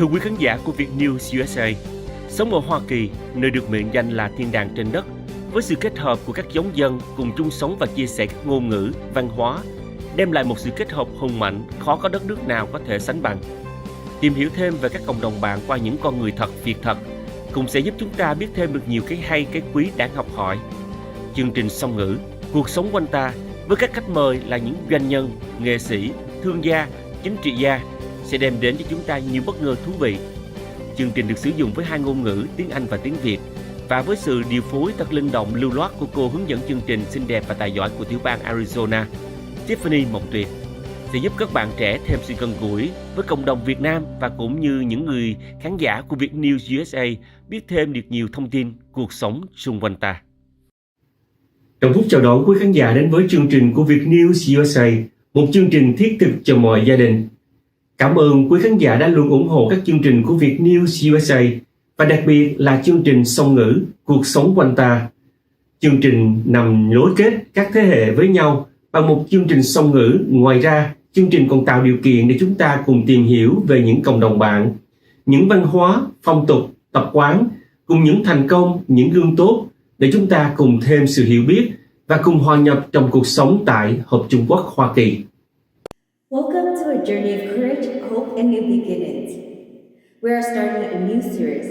Thưa quý khán giả của Viet News USA, sống ở Hoa Kỳ, nơi được mệnh danh là thiên đàng trên đất, với sự kết hợp của các giống dân cùng chung sống và chia sẻ các ngôn ngữ, văn hóa, đem lại một sự kết hợp hùng mạnh khó có đất nước nào có thể sánh bằng. Tìm hiểu thêm về các cộng đồng bạn qua những con người thật, việc thật, cũng sẽ giúp chúng ta biết thêm được nhiều cái hay, cái quý đáng học hỏi. Chương trình song ngữ, cuộc sống quanh ta, với các khách mời là những doanh nhân, nghệ sĩ, thương gia, chính trị gia, sẽ đem đến cho chúng ta nhiều bất ngờ thú vị. Chương trình được sử dụng với hai ngôn ngữ tiếng Anh và tiếng Việt, và với sự điều phối thật linh động lưu loát của cô hướng dẫn chương trình xinh đẹp và tài giỏi của tiểu bang Arizona, Tiffany Mộng Tuyệt, sẽ giúp các bạn trẻ thêm sự gần gũi với cộng đồng Việt Nam và cũng như những người khán giả của Viet News USA biết thêm được nhiều thông tin cuộc sống xung quanh ta. Trọng Phúc chào đón quý khán giả đến với chương trình của Viet News USA, một chương trình thiết thực cho mọi gia đình. Cảm ơn quý khán giả đã luôn ủng hộ các chương trình của Viet News USA và đặc biệt là chương trình song ngữ cuộc sống quanh ta. Chương trình nằm nối kết các thế hệ với nhau bằng một chương trình song ngữ. Ngoài ra, chương trình còn tạo điều kiện để chúng ta cùng tìm hiểu về những cộng đồng bạn, những văn hóa, phong tục, tập quán, cùng những thành công, những gương tốt để chúng ta cùng thêm sự hiểu biết và cùng hòa nhập trong cuộc sống tại Hợp Trung Quốc, Hoa Kỳ. Welcome to a journey of courage, hope, and new beginnings. We are starting a new series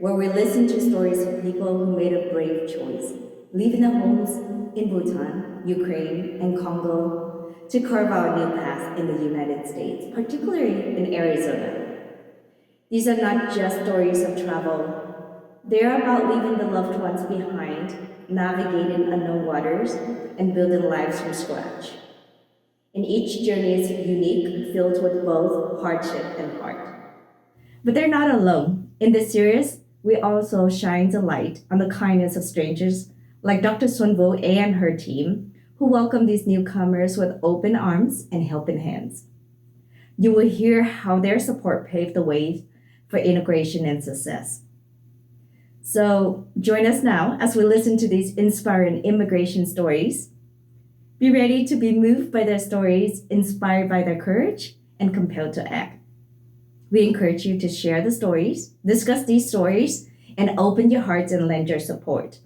where we listen to stories of people who made a brave choice, leaving their homes in Bhutan, Ukraine, and Congo to carve out a new path in the United States, particularly in Arizona. These are not just stories of travel. They are about leaving the loved ones behind, navigating unknown waters, and building lives from scratch. And each journey is unique, filled with both hardship and heart. But they're not alone. In this series, we also shine the light on the kindness of strangers like Dr. Sunvo and her team, who welcome these newcomers with open arms and helping hands. You will hear how their support paved the way for integration and success. So join us now as we listen to these inspiring immigration stories. Be ready to be moved by their stories, inspired by their courage, and compelled to act. We encourage you to share the stories, discuss these stories, and open your hearts and lend your support,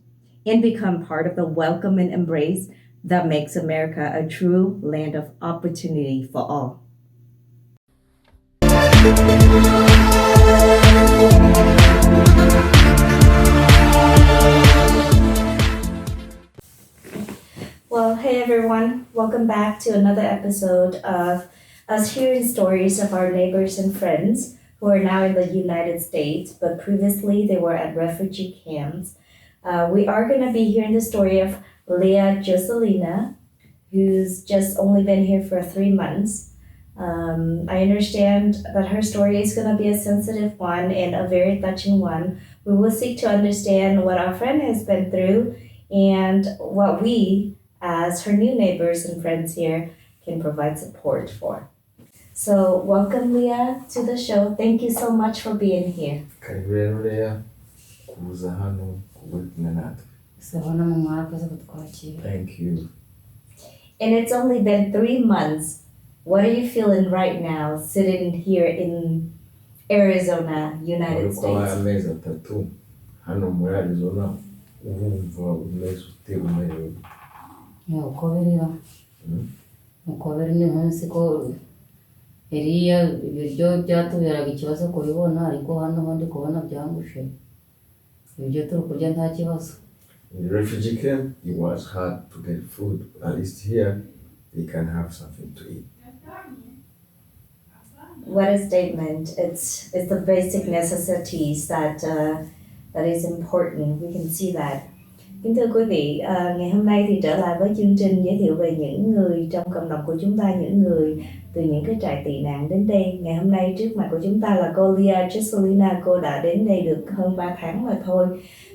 and become part of the welcome and embrace that makes America a true land of opportunity for all. Well, hey everyone, welcome back to another episode of us hearing stories of our neighbors and friends who are now in the United States, but previously they were at refugee camps. We are going to be hearing the story of Leya Gisline, who's just only been here for 3 months. I understand that her story is going to be a sensitive one and a very touching one. We will seek to understand what our friend has been through and what we, as her new neighbors and friends here, can provide support for. So welcome, Leya, to the show. Thank you so much for being here. Karibu Leya, kuza hano kuwepo natwe. Sabona mumwaka za kutukwachira. Thank you. And it's only been 3 months. What are you feeling right now, sitting here in Arizona, United Kwa States? amezi 3 hano muri Arizona, urumva umeze ute umerewe? Ukoberera. Ukobera ni hansi ko iriya ibiryo byatuberaga ikibazo kubibona, ariko hano ho ndi kubona byangushe. Ibyo turi kurya nta kibazo. In the refugee camp, it was hard to get food. At least here, they can have something to eat. What a statement. It's the basic necessities that is important. We can see that. Kính thưa quý vị, ngày hôm nay thì trở lại với chương trình giới thiệu về những người trong cộng đồng của chúng ta, những người từ những cái trại tị nạn đến đây. Ngày hôm nay trước mặt của chúng ta là cô Leya Gisline. Cô đã đến đây được hơn 3 tháng mà thôi.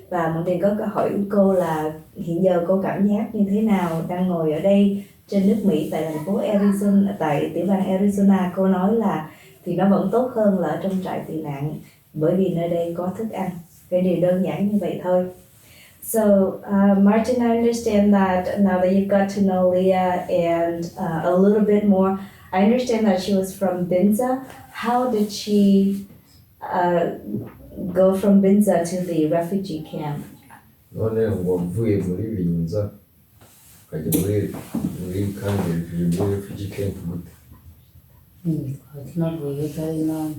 Và một điều có câu hỏi của cô là hiện giờ cô cảm giác như thế nào đang ngồi ở đây trên nước Mỹ tại thành phố Arizona, tại tiểu bang Arizona. Cô nói là thì nó vẫn tốt hơn là ở trong trại tị nạn bởi vì nơi đây có thức ăn. Cái điều đơn giản như vậy thôi. So, Martin, I understand that now that you've got to know Leya and a little bit more, I understand that she was from Binza. How did she go from Binza to the refugee camp? none ngo mvuye muri Binza ukajya muri kandi muri refugee camp gute? twari tunavuye utari nabi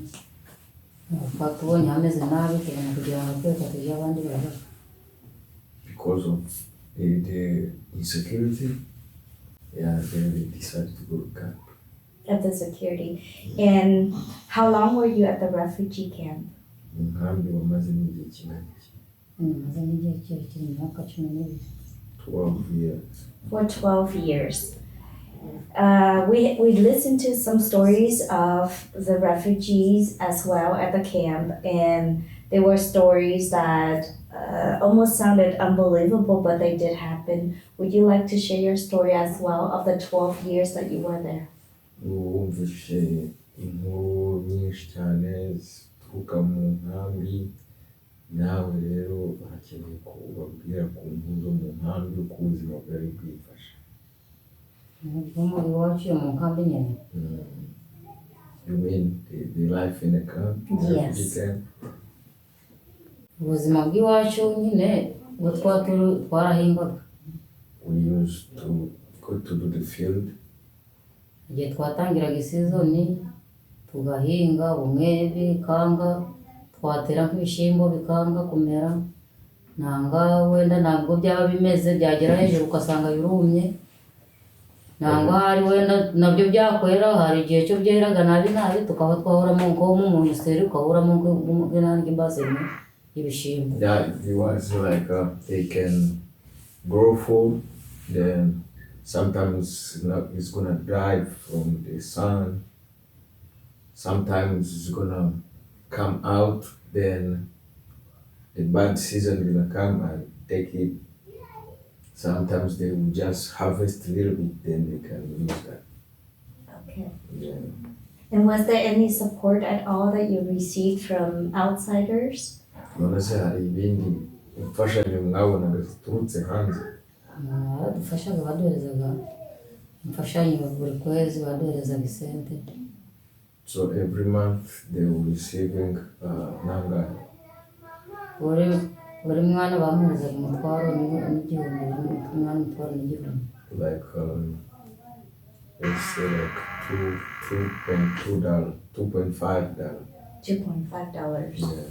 twatubonye hameze nabi tubona kugira ngo twese tujye abandi bajya. Because of the insecurity, yeah, then they decided to go to camp. At the security. And how long were you at the refugee camp? Nkambi wamaze n'igihe kingana iki? maze n'igihe kirekire imyaka 12. 12 years. For 12 years. We listened to some stories of the refugees as well at the camp, and they were stories that almost sounded unbelievable, but they did happen. Would you like to share your story as well of the 12 years that you were there? Wumvishe inkuru nyinshi cyane zituruka mu nkambi, nawe rero hakeneye kubabwira ku nkuru zo mu nkambi uko ubuzima bwari bwifashe. Muri iwacu mu nkambi nyine. You mean the life in the camp? Yes. Refugee camp? Ubuzima bw'iwacu nyine ubwo twarahingaga. We used to go to do the field. Igihe twatangiraga isizoni tugahinga bumwe bikanga, twatera nk'ibishyimbo bikanga kumera, nanga wenda ntabwo byaba bimeze byagera hejuru ugasanga birumye, nanga hari wenda nabyo byakwera, hari igihe cyo byeraga nabi tukaba twahoramo nko mu minisiteri ukahoramo nk'ibaseni y'ibishyimbo. Yeah, it was like they can grow food, then sometimes it's gonna die from the sun, sometimes it's gonna come out, then the bad season gonna come and take it. Sometimes they will just harvest a little bit, then they can use that. Okay. Yeah. And was there any support at all that you received from outsiders? None se hari ibindi imfashanyo mwabonaga ziturutse hanze? Baradufashaga baduherezaga imfashanyo buri kwezi, baduherezaga isente. So every month they were receiving nangahe? Buri mwana bamuherezaga umutwaro n'igihumbi, umwana umutwaro n'igihumbi. Like let's say like $2.5. $2.5. Yeah.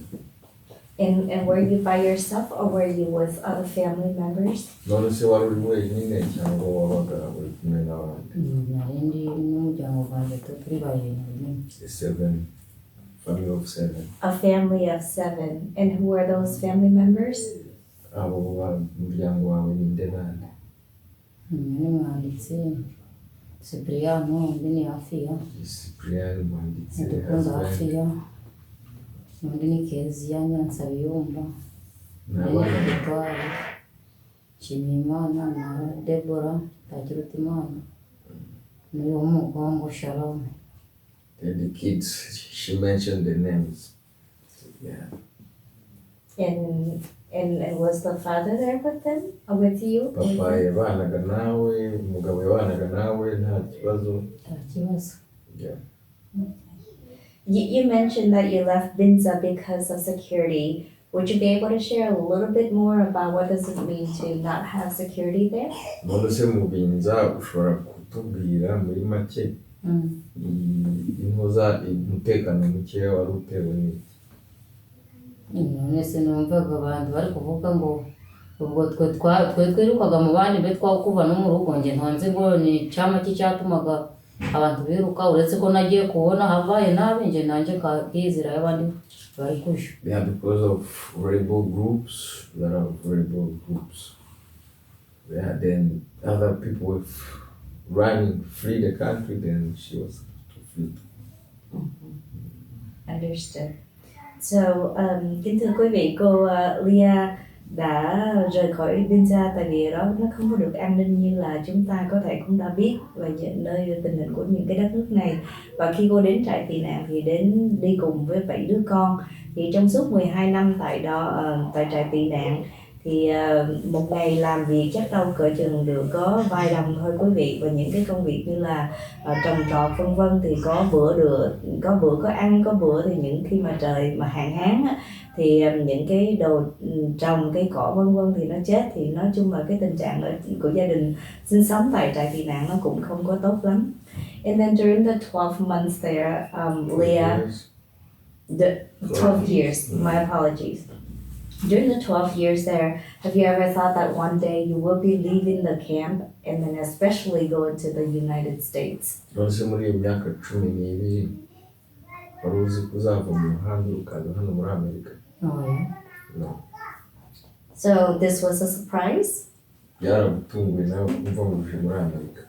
And were you by yourself or were you with other family members? None se wari uri wenyine cyangwa wabaga uri kumwe n'abandi? Nari ndi n'umuryango wanjye turi barindwi. Family of 7. A family of 7. And who are those family members? Abo umuryango wawe ni nde nande? Ni mwanditsi Cipriano, undi ni Afia. Cyprian mwanditsi Ndikunda Afia. Undi ni Kezia Nyansabiyumva. n'abana Victoire, Nshimiyimana na Deborah Takirutimana. N'uyu w'umugongo Shalom. the kids, she mentioned the names. Yeah. And was the father there with them or with you? Papa yabanaga nawe, umugabo yabanaga nawe, nta kibazo. Nta kibazo. Yeah. You mentioned that you left Binza because of security. Would you be able to share a little bit more about what does it mean to not have security there? None se mu Binza ushobora kutubwira muri make umutekano muke wari utewe n'iki? None se numvaga abantu bari kuvuga ngo ubwo twe twirukaga mu bandi be twakuva no mu rugo nge ntanze ngo ni cyama cyatumaga abantu biruka, uretse ko nagiye kubona habaye nabi nge nanje kizira y'abandi bari kusha. Yeah, because of rebel groups, a lot of rebel groups. Yeah, then other people were running, flee the country, then she was to flee. Understood. So, kính thưa quý vị, cô Leya đã rời khỏi Binza tại vì đó nó không có được an ninh như là chúng ta có thể cũng đã biết về những nơi tình hình của những cái đất nước này. Và khi cô đến trại tị nạn thì đi cùng với 7 đứa con. Thì trong suốt 12 năm tại trại tị nạn Thì một ngày làm việc chắc đâu cỡ chừng được có vài đồng thôi quý vị. Và những cái công việc như là trồng trọt vân vân thì có bữa được, có bữa có ăn, có bữa thì những khi mà trời mà hạn hán á, thì những cái đồ trồng cây cỏ vân vân thì nó chết. Thì nói chung là cái tình trạng của gia đình sinh sống tại trại tị nạn nó cũng không có tốt lắm. And then during the 12 months there, Leya, the 12 years, my apologies. During the 12 years there, have you ever thought that one day you will be leaving the camp and then especially going to the United States? nonese muri iyo myaka 12 wari uzi ko uzava mu muhanda ukaza hano muri Amerika? Oh yeah. No. So this was a surprise? Byaragutunguye nawe kumva ngo uje muri Amerika?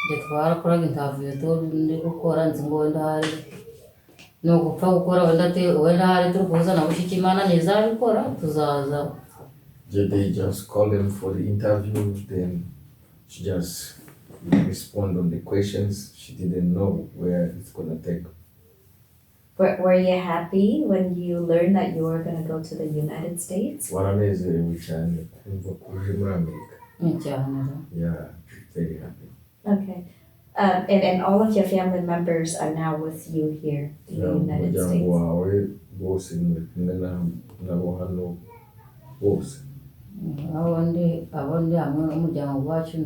Njye twarakoraga interview turi gukora nzi ngo ndahari ni ugupfa gukora wenda hari turi kuzana bushiki Imana ntizabikora tuzaza. They just called them for the interview, then she just respond on the questions. She didn't know where it's gonna take. Were you happy when you learned that you were going to go to the United States? Waranezerewe cyane kumva ko uje muri Amerika. Cyane. Yeah, very happy. Okay. And all of your family members are now with you here in the United Umuryango States? wawe bose muri kumwe nabo hano bose. Abondi hamwe n'umuryango wacu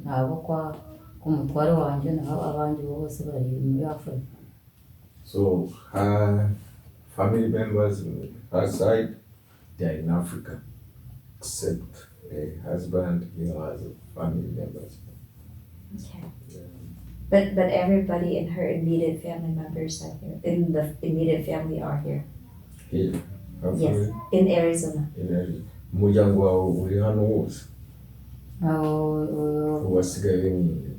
nabo ku mutware wanjye naho abandi bose bari muri Afurika. So her family members on her side, they are in Africa, except the husband, he has family members. Okay. But everybody in her immediate family members are here. In the immediate family are here. Here, her Yes, family, in Arizona. umuryango wawe uri hano wose wasigaye nyine.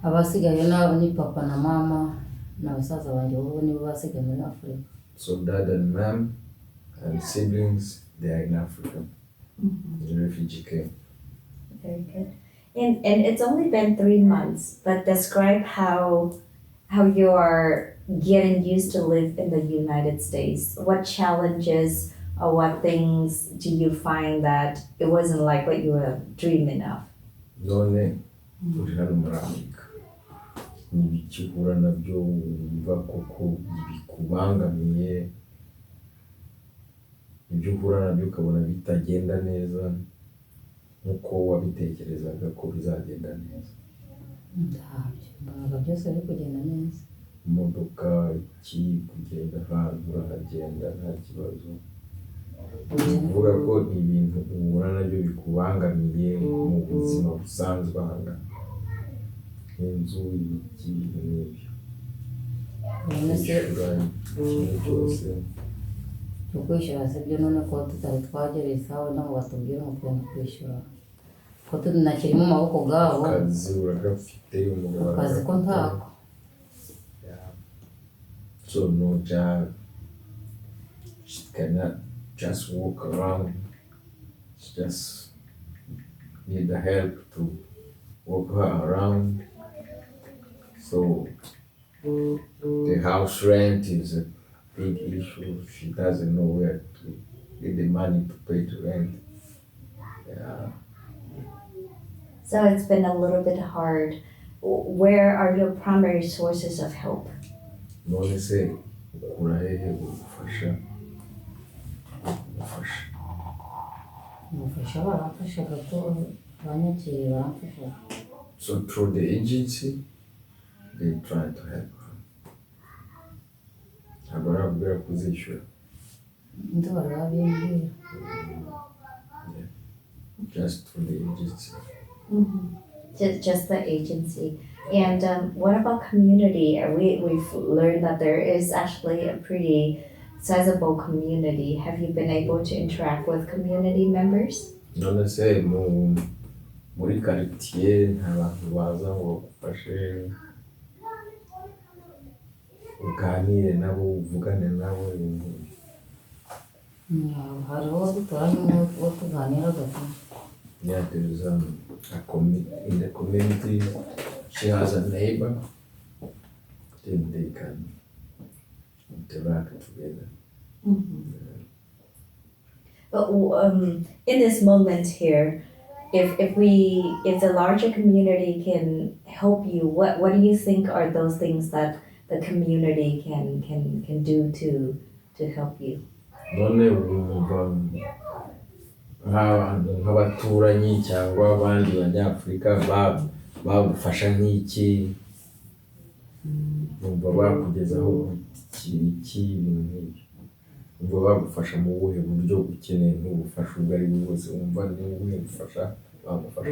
Abasigaye ni papa na mama na basaza banjye bo nibo basigaye muri Afurika. So dad and mom and siblings, they are in Africa. The refugee camp. Very good. And it's only been 3 months, but describe how you are getting used to live in the United States. What challenges or what things do you find that it wasn't like what you were dreaming of? None uri hano muri Amerika, n'ibiki uhura nabyo wumva koko bikubangamiye, ibyo uhura nabyo ukabona bitagenda neza nk'uko wabitekerezaga ko bizagenda neza? Mbona byose biri kugenda neza. Imodoka iki kugenda ahantu urahagenda nta kibazo. Uvuga ko ni ibintu uhura nabyo bikubangamiye mu buzima busanzwe hano, inzu iki n'ibyo cyose kwishyura se byo none ko tutari twagera isaha nabo batubwira ngo tugomba kwishyura ko tunakiri mu maboko bwabo. akazi uragafite, umugabo akazi ko ntako. So no job, she cannot just walk around, she just need the help to walk her around. So the house rent is a big issue. She doesn't know where to get the money to pay the rent. Yeah. So it's been a little bit hard. Where are your primary sources of help? None se ukura hehe ubufasha? Umufasha baramfasha gato, abanyakiri baramfasha. So through the agency, they try to help her. Ntabwo arabwira kuzishyura. Ndabara babimbwira. Just through the agency. Just the agency. And what about community? We've learned that there is actually a pretty sizable community. Have you been able to interact with community members? None se muri quartier nta bantu baza ngo bagufashe uganire nabo uvugane nabo? Hariho duturanye uwo tuganira gato. Yeah, there's in the community, she has a neighbor, then they can interact together. But in this moment here, if the larger community can help you, what do you think are those things that the community can do to help you? none wumva nk'abantu nk'abaturanyi cyangwa abandi banyafurika bagufasha nk'iki, bumva bakugezaho iki ibintu nk'ibyo, bumva bagufasha mu buhe buryo ukeneye nk'ubufasha ubwo ari bwo bwose, wumva ni ubuhe bufasha bagufasha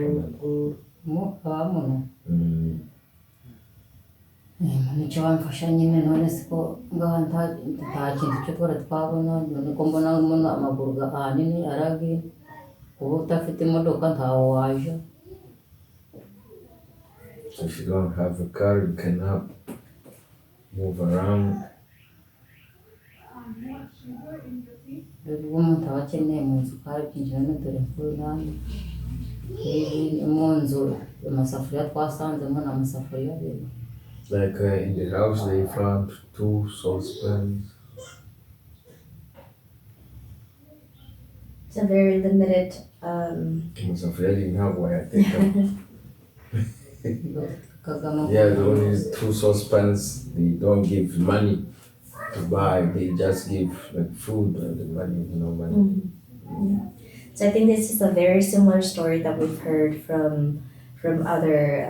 nicyo bamfasha nyine, none siko ngaha nta kintu cyo twara twabona, none ko mbona umuntu amaguru ahanini aragi, uba udafite imodoka ntaho waje. If you don't have a car, you cannot move around. Ubwo umuntu aba akeneye mu nzu kandi byinjira no dore ko nanjye mu nzu amasafuriya twasanzemo ni amasafuriya abiri. Like in the house they found 2 saucepans. It's a very limited. Amasafuriya ari ntabwo wayateka. Kagame Yeah, they only use 2 saucepans. They don't give money to buy. They just give like food and the money, no money. Yeah. So I think this is a very similar story that we've heard from other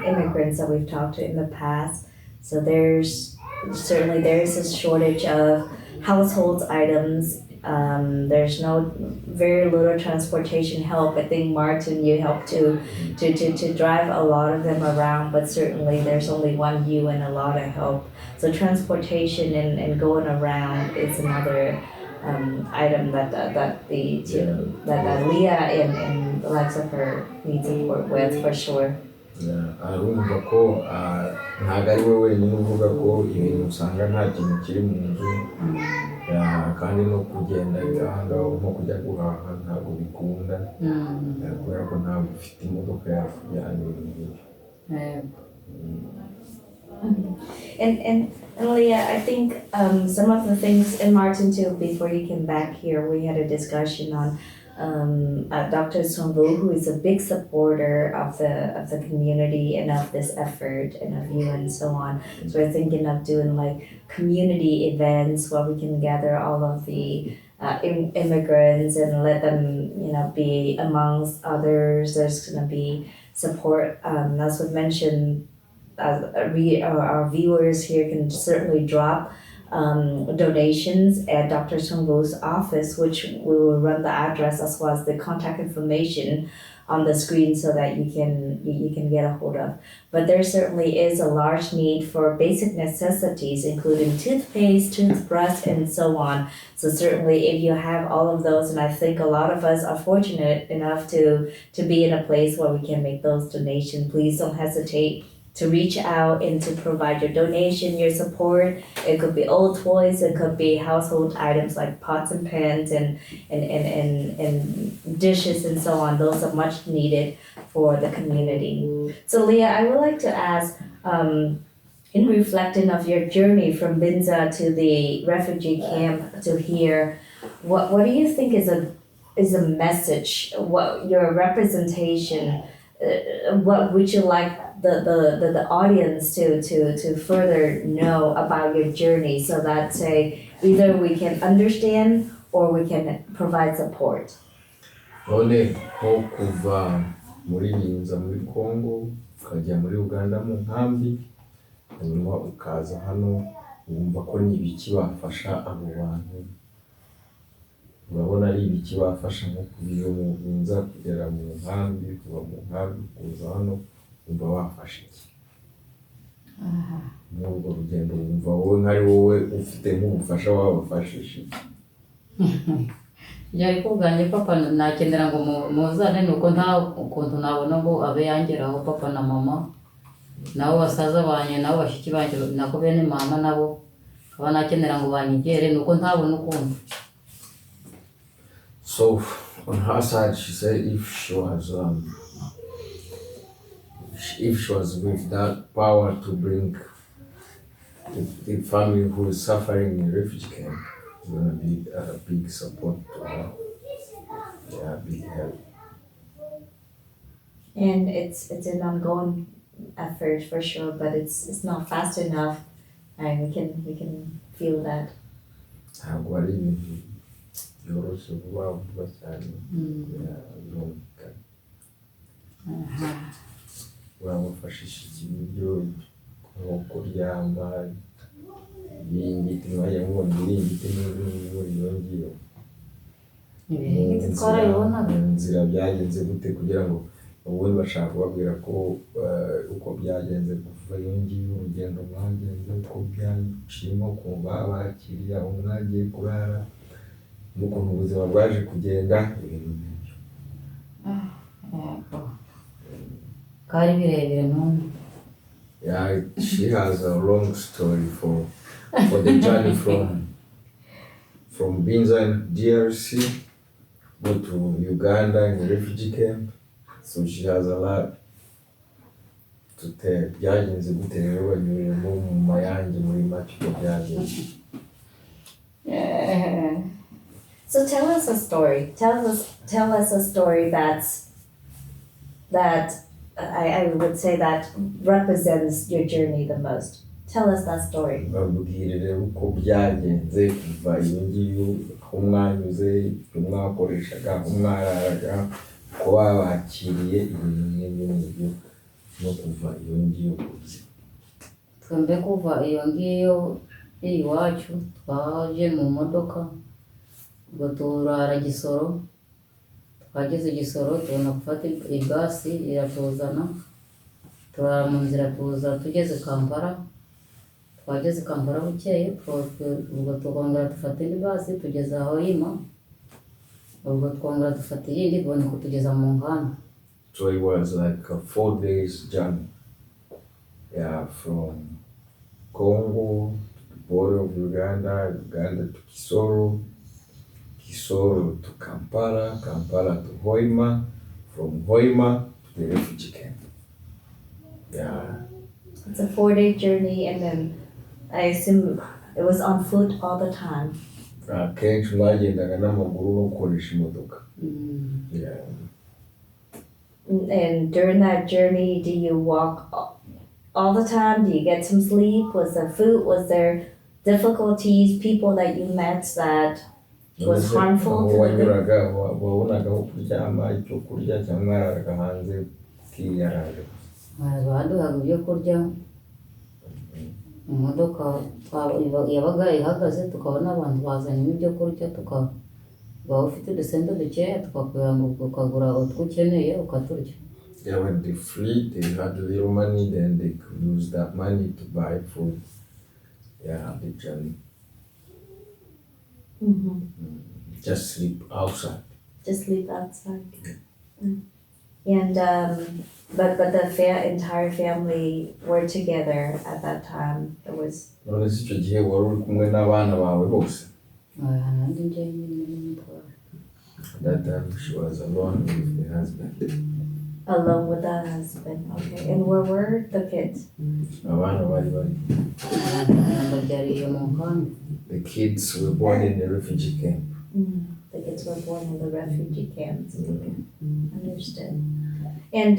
immigrants that we've talked to in the past. So there's a shortage of household items. There's very little transportation help. I think Martin, you helped to drive a lot of them around, but certainly there's only one you and a lot of help. So transportation and going around is another item that Leya and the likes of her need support with for sure. Arumva ko ntabwo ari we wenyine uvuga ko ibintu usanga nta kintu kiri mu nzu, kandi no kugenda gahanga nko kujya guhaha ntabwo bikunda kubera ko ntabwo ufite imodoka yakujyana ibintu. And Leya, I think some of the things, and Martin too, before you came back here, we had a discussion on Dr. Sombu, who is a big supporter of the community and of this effort and of you and so on. So we're thinking of doing like community events where we can gather all of the immigrants and let them, be amongst others. There's going to be support. As we mentioned, our viewers here can certainly drop donations at Dr. Sombu's office, which we will run the address as well as the contact information on the screen so that you can get a hold of. But there certainly is a large need for basic necessities, including toothpaste, toothbrush, and so on. So certainly if you have all of those, and I think a lot of us are fortunate enough to be in a place where we can make those donations, please don't hesitate to reach out and to provide your donation, your support. It could be old toys, it could be household items like pots and pans and dishes and so on. Those are much needed for the community. So Leya, I would like to ask, in reflecting of your journey from Binza to the refugee camp to here, what do you think is a message? What your representation? What would you like the audience to further know about your journey, so that say either we can understand or we can provide support? None nko kuva muri Binza muri Congo ukajya muri Uganda mu nkambi, hanyuma ukaza hano, wumva ko ni ibiki bafasha abo bantu, urabona ari ibiki bafasha nko kuva mu Binza kugera mu nkambi, kuva mu nkambi kuza hano, wumva wafasha iki? Muri urwo rugendo wumva wowe nk'ari wowe ufite nk'ubufasha wabafashije iki? Byari kubwanjye papa nakenera ngo muzane, nuko nta ukuntu nabona ngo abe yangeraho papa na mama nabo basaza banye nabo bashiki banje nako bene mama nabo aba nakenera ngo banyigere, nuko ntabona ukuntu. So on her side, she said if she was with that power to bring the family who is suffering in refugee camp, it's gonna be a big support to her. yeah, big help. And it's an ongoing effort for sure, but it's not fast enough, and we can feel that. Ntabwo ari ibintu byoroshye vuba vuba cyane. Birumvikana. Uramufashisha ibiryo nko kuryama, ibiringiti mwajya mubona ibiringiti n'ibindi ibiringiti twarabibonaga. mu nzira byagenze gute kugira ngo ubundi bashaka kubabwira ko uko byagenze kuva iyo ngiyo urugendo mwagenze uko byaciyemo kumva bakiriye aho mwagiye kurara n'ukuntu ubuzima bwaje kugenda ibintu nk'ibyo. Kari birebire none. Yeah, she has a long story for the journey from Binza in DRC go to Uganda in the refugee camp. So she has a lot to tell. Byagenze gute rero banyuremo mu mayange muri make uko byagenze. So tell us a story. Tell us a story that I would say that represents your journey the most. Tell us that story. Babwire rero uko byagenze kuva iyo ngiyo aho mwanyuze ibyo mwakoreshaga aho mwararaga ko babakiriye ibintu nk'ibyo no kuva iyo ngiyo kuza. Twembe kuva iyo ngiyo iwacu twaje mu modoka ngo turara Gisoro, twageze Gisoro tubona gufata igasi iratuzana, turara mu nzira tuza tugeze Kampala, twageze Kampala bukeye ubwo twongera dufata indi basi tugeze aho Ima, ubwo twongera dufata iyindi tubona kutugeza mu nkambi. So it was like a 4 days journey. Yeah, from Congo to the border of Uganda, Uganda to Gisoro, Gisoro to Kampala, Kampala to Hoima, from Hoima to the refugee camp. Yeah. It's a 4-day journey, and then I assume it was on foot all the time. Akenshi mwagendaga n'amaguru no gukoresha imodoka. Yeah. And during that journey, do you walk all the time? Do you get some sleep? Was there food? Was there difficulties? People that you met that was harmful to the wabonaga aho kuryama, icyo kurya cyangwa mwararaga hanze ukiyarara? Baduhaga ibyo kurya mu modoka yabaga ihagaze, tukabona abantu bazanye ibyo kurya, tukaba ufite udusente dukeya tukagura utwo ukeneye ukaturya. Yeah, when they free, they had little money, then they could use that money to buy food. Yeah, the journey. Just sleep outside. Just sleep outside. And but the entire family were together at that time. It was. None si icyo gihe wari uri kumwe n'abana bawe bose? That time she was alone with the husband. Alone with the husband. Okay. And where were the kids? Abana bari. The kids were born in the refugee camp. The kids were born in the refugee camps. Okay. Understood. And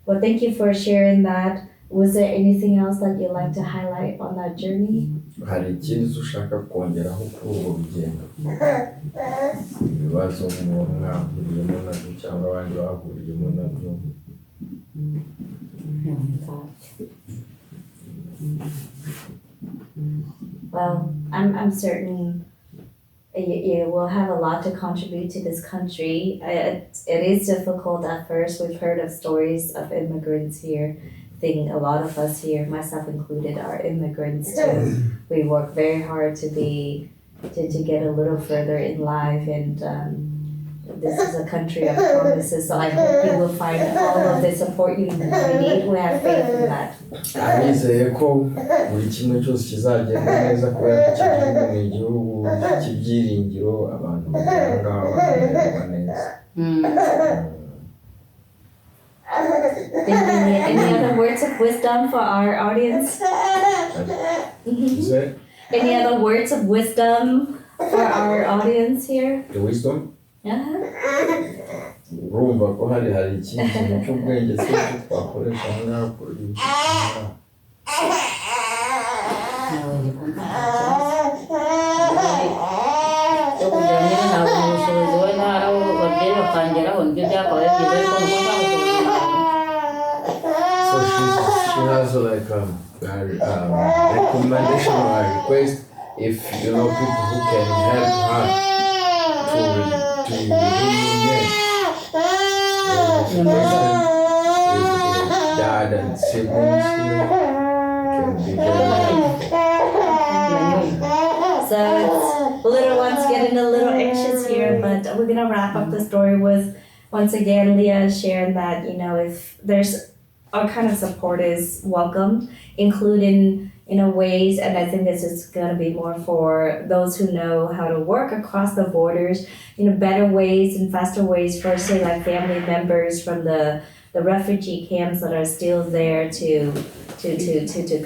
well, thank you for sharing that. Was there anything else that you'd like to highlight on that journey? Hari ikindi ushaka kongeraho kuri urwo rugendo? Ibibazo mwahuriyemo nabyo cyangwa abandi bahuriyemo nabyo? Well, I'm certain you will have a lot to contribute to this country. It is difficult at first. We've heard of stories of immigrants here. I think a lot of us here, myself included, are immigrants too. We work very hard to get a little further in life, and this is a country of promises. So I hope you will find all of the support you need. We have faith in that. Abizeye ko buri kimwe cyose kizagenda neza kubera ko igihugu ni igihugu cy'ibyiringiro, abantu baganga bamererwa neza. Any other words of wisdom for our audience? Is that Any other words of wisdom for our audience here? the wisdom? urumva ko hari ikintu cy'ubwenge twakoresha ngaho kuri nawe ndi kumva cyo kugira ngo ntabwo ubushobozi we ntara babyeyi bakangeraho nibyo byakabaye byiza ariko nuko nta bushobozi ntabwo. So she has like recommendation or request if you know people who can help her to reunion with dad and siblings here can be very helpful. So it's little ones getting a little anxious here, but we're gonna wrap up the story with once again Leya sharing that if there's all kind of support is welcome, including ways, and I think this is gonna be more for those who know how to work across the borders, better ways and faster ways for say like family members from the refugee camps that are still there to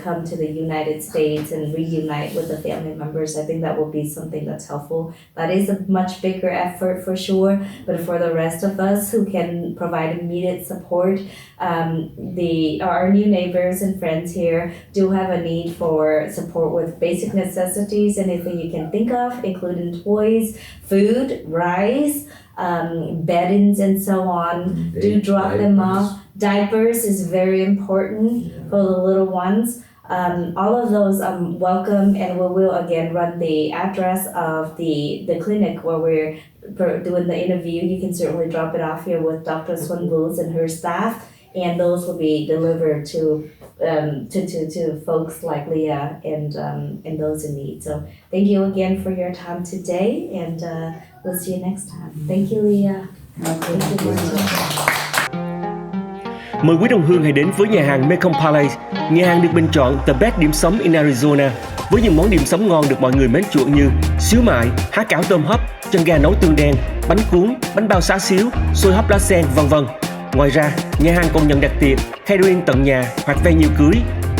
come to the United States and reunite with the family members. I think that will be something that's helpful. That is a much bigger effort for sure, but for the rest of us who can provide immediate support, our new neighbors and friends here do have a need for support with basic necessities, anything you can think of, including toys, food, rice, beddings and so on. Do drop them off. Diapers is very important for the little ones. All of those welcome, and we will again run the address of the clinic where we're doing the interview. You can certainly drop it off here with Dr. Xuân Vũ and her staff, and those will be delivered to folks like Leya and those in need. So thank you again for your time today, and we'll see you next time. Thank you, Leya. Thank you very much. Mời quý đồng hương hãy đến với nhà hàng Mekong Palace. Nhà hàng được bình chọn The Best Điểm Sống in Arizona với những món điểm sống ngon được mọi người mến chuộng như xíu mại, há cảo tôm hấp, chân gà nấu tương đen, bánh cuốn, bánh bao xá xíu, xôi hấp lá sen, v.v. Ngoài ra, nhà hàng còn nhận đặt tiệc, catering tận nhà hoặc venue cưới.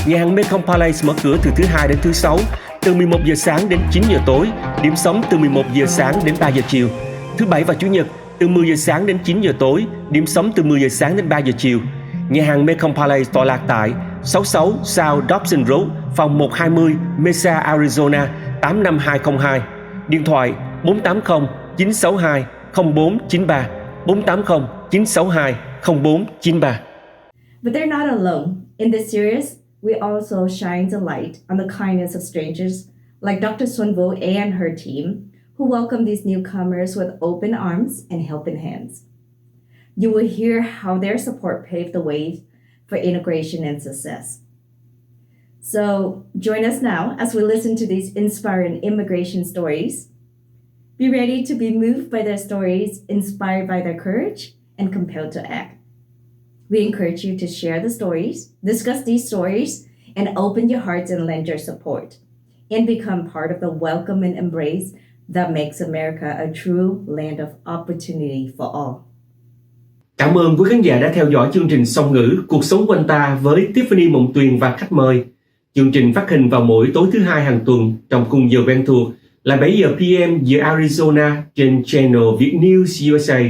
Nhà hàng Mekong Palace mở cửa từ thứ Hai đến thứ Sáu, từ 11 giờ sáng đến 9 giờ tối, điểm sống từ 11 giờ sáng đến 3 giờ chiều. Thứ Bảy và Chủ nhật, từ 10 giờ sáng đến 9 giờ tối, điểm sống từ 10 giờ sáng đến 3 giờ chiều. Nhà hàng Mekong Palace tọa lạc tại 66 South Dobson Road, phòng 120, Mesa, Arizona 85202. Điện thoại 480 962 0493 480 962 0493. But they're not alone. In this series, we also shine the light on the kindness of strangers like Dr. Xuân Vũ and her team, who welcome these newcomers with open arms and helping hands. You will hear how their support paved the way for integration and success. So join us now as we listen to these inspiring immigration stories. Be ready to be moved by their stories, inspired by their courage, and compelled to act. We encourage you to share the stories, discuss these stories, and open your hearts and lend your support, and become part of the welcome and embrace that makes America a true land of opportunity for all. Cảm ơn quý khán giả đã theo dõi chương trình Song ngữ Cuộc sống quanh ta với Tiffany Mộng Tuyền và khách mời. Chương trình phát hình vào mỗi tối thứ Hai hàng tuần trong khung giờ quen thuộc là 7 giờ PM giờ Arizona trên channel Viet News USA.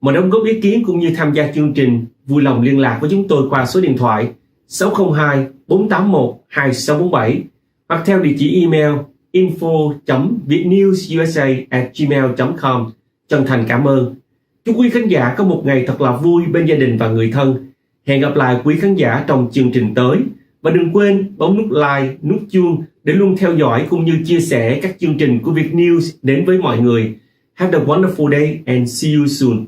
Mọi đóng góp ý kiến cũng như tham gia chương trình, vui lòng liên lạc với chúng tôi qua số điện thoại 602 481 2647 hoặc theo địa chỉ email info.vietnewsusa@gmail.com. Chân thành cảm ơn. Chúc quý khán giả có một ngày thật là vui bên gia đình và người thân. Hẹn gặp lại quý khán giả trong chương trình tới. Và đừng quên bấm nút like, nút chuông để luôn theo dõi cũng như chia sẻ các chương trình của Viet News đến với mọi người. Have a wonderful day and see you soon.